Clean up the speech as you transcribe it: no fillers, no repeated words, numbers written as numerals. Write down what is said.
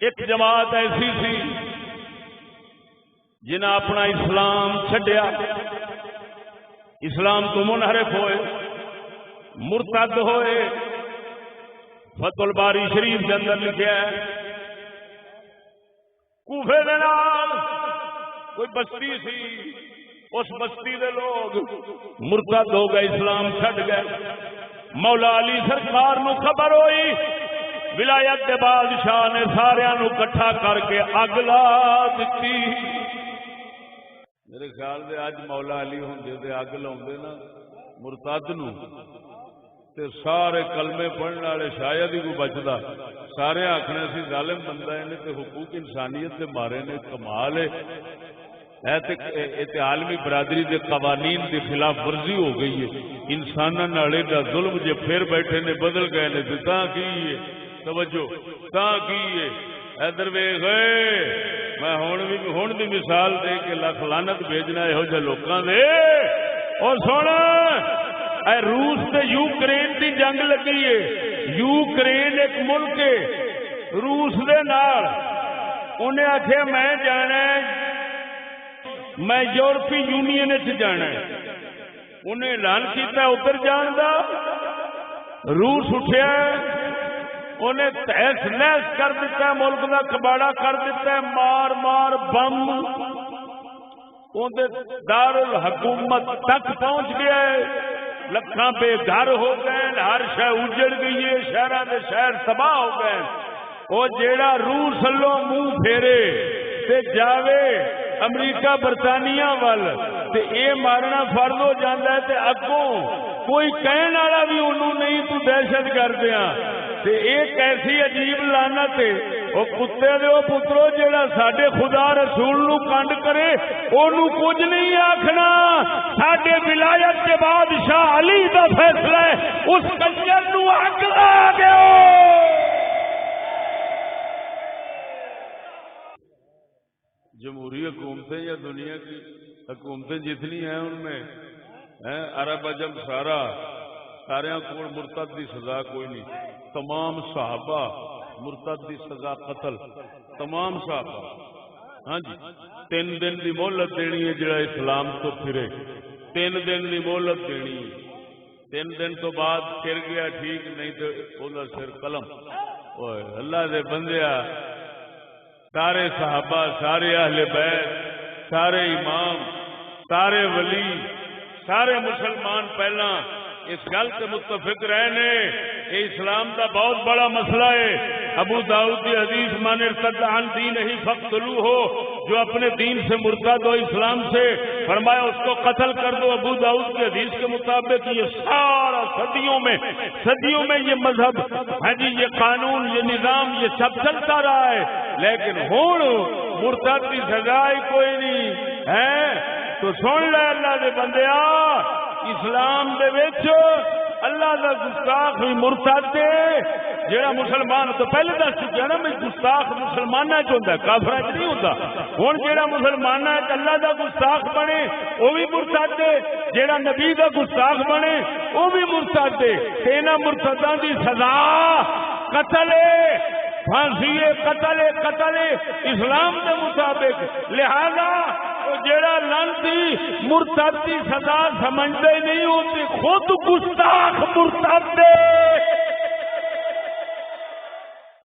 ایک جماعت ایسی سی جنہیں اپنا اسلام چھڈیا، اسلام تو منحرف ہوئے، مرتد ہوئے۔ فتح الباری شریف کے اندر لکھا ہے کوفے دے نال کوئی بستی سی، اس بستی دے لوگ مرتد ہو گئے، اسلام چھڈ گئے۔ مولا علی سرکار نو خبر ہوئی، ولایت دے بادشاہ نے سارے نو کٹھا کر کے اگ لا دتی۔ میرے خیال دے اج مولا علی ہوندے تے اگ لاوندے نا مرتد نو تے سارے کلمے پڑھنے والے شاید ہی کوئی بچدا، سارے آکھنے سی ظالم بندہ ہے تے حقوق انسانیت دے مارے نے، کمال ہے تے عالمی برادری دے قوانین دی خلاف ورزی ہو گئی ہے، انساناں نال دا ظلم جے پھر بیٹھے نے بدل گئے نے تے تاں کی ہے، توجہ تاں کی ہے۔ ادھر ویکھ میں ہن دی مثال دے کے لکھ لعنت بھیجنا یہو جے لوکاں دے۔ او سن اے روس تے یوکرین دی جنگ لگی ہے، یوکرین ایک ملک ہے روس دے نال، انہیں آخیا میں جانا ہے، میں یورپی یونین وچ جانا ہے، انہیں اعلان کیتا ادھر جان دا، روس اٹھیا انہیں تہس نہس کر دیتا ہے، ملک دا کباڑا کر دیتا ہے، مار مار بم اندر دارالحکومت تک پہنچ گیا ہے، لکھاں بے گھر ہو گئے، ہر شے اجڑ گئی ہے، شہراں دے شہر تباہ ہو گئے۔ وہ جیڑا روس لو منہ پھیرے تے جاوے امریکہ برطانیہ وال تے اے مارنا فرض ہو جاتا ہے، تے اگوں کوئی کہن والا بھی انہوں نہیں تو دہشت گردیاں تے ایک ایسی عجیب لعنت ہے۔ وہ کتے دے او پترو جیڑا ساڈے خدا رسول نو کنڈ کرے اونوں کچھ نہیں آکھنا، ساڈے ولایت کے بادشاہ علی دا فیصلہ ہے، اس کنجر نو اگ لا دیو۔ جمہوری حکومتیں یا دنیا کی حکومتیں جتنی ہیں ان میں عرب عجم سارے کو مرتد کی سزا کوئی نہیں، تمام صحابہ مرتد کی سزا قتل، تمام صحابہ۔ ہاں جی 3 دن کی مہلت دینی ہے، جڑا اسلام تو پھرے 3 دن کی مہلت دینی ہے، 3 دن تو بعد پھر گیا ٹھیک، نہیں تو وہ سر قلم۔ اللہ دے بندیا، سارے صحابہ، سارے اہل بیت، سارے امام، سارے ولی، سارے مسلمان پہلا اس گل سے متفق رہے نے، یہ اسلام کا بہت بڑا مسئلہ ہے۔ ابو داؤد کی حدیث من ارتد عن دینہ فاقتلوہ، جو اپنے دین سے مرتد ہو اسلام سے، فرمایا اس کو قتل کر دو۔ ابو داؤد کی حدیث کے مطابق یہ سارا صدیوں میں یہ مذہب ہے جی، یہ قانون، یہ نظام، یہ سب چلتا رہا ہے، لیکن ہوں مرتد کی سزا ہی کوئی نہیں ہے۔ تو سن لے اللہ دے بندیا، اسلام دے وچ اللہ دا گستاخ بھی مرتد ہے، جیڑا مسلمان تو پہلے دس چکا نا، میں گستاخ مسلمانہ چ ہوندا ہے، کافراں چ نہیں ہوندا۔ ہن جیڑا مسلمانہ چ اللہ دا گستاخ بنے وہ بھی مرتد ہے، جیڑا نبی دا گستاخ بنے وہ بھی مرتد ہے۔ تے انہاں مرتداں دی سزا قتل ہے، پھانسی ہے، قتل ہے اسلام کے مطابق۔ لہذا وہ جیڑا لعنتی مرتد کی سزا سمجھتے نہیں ہوتے، خود گستاخ مرتد ہے۔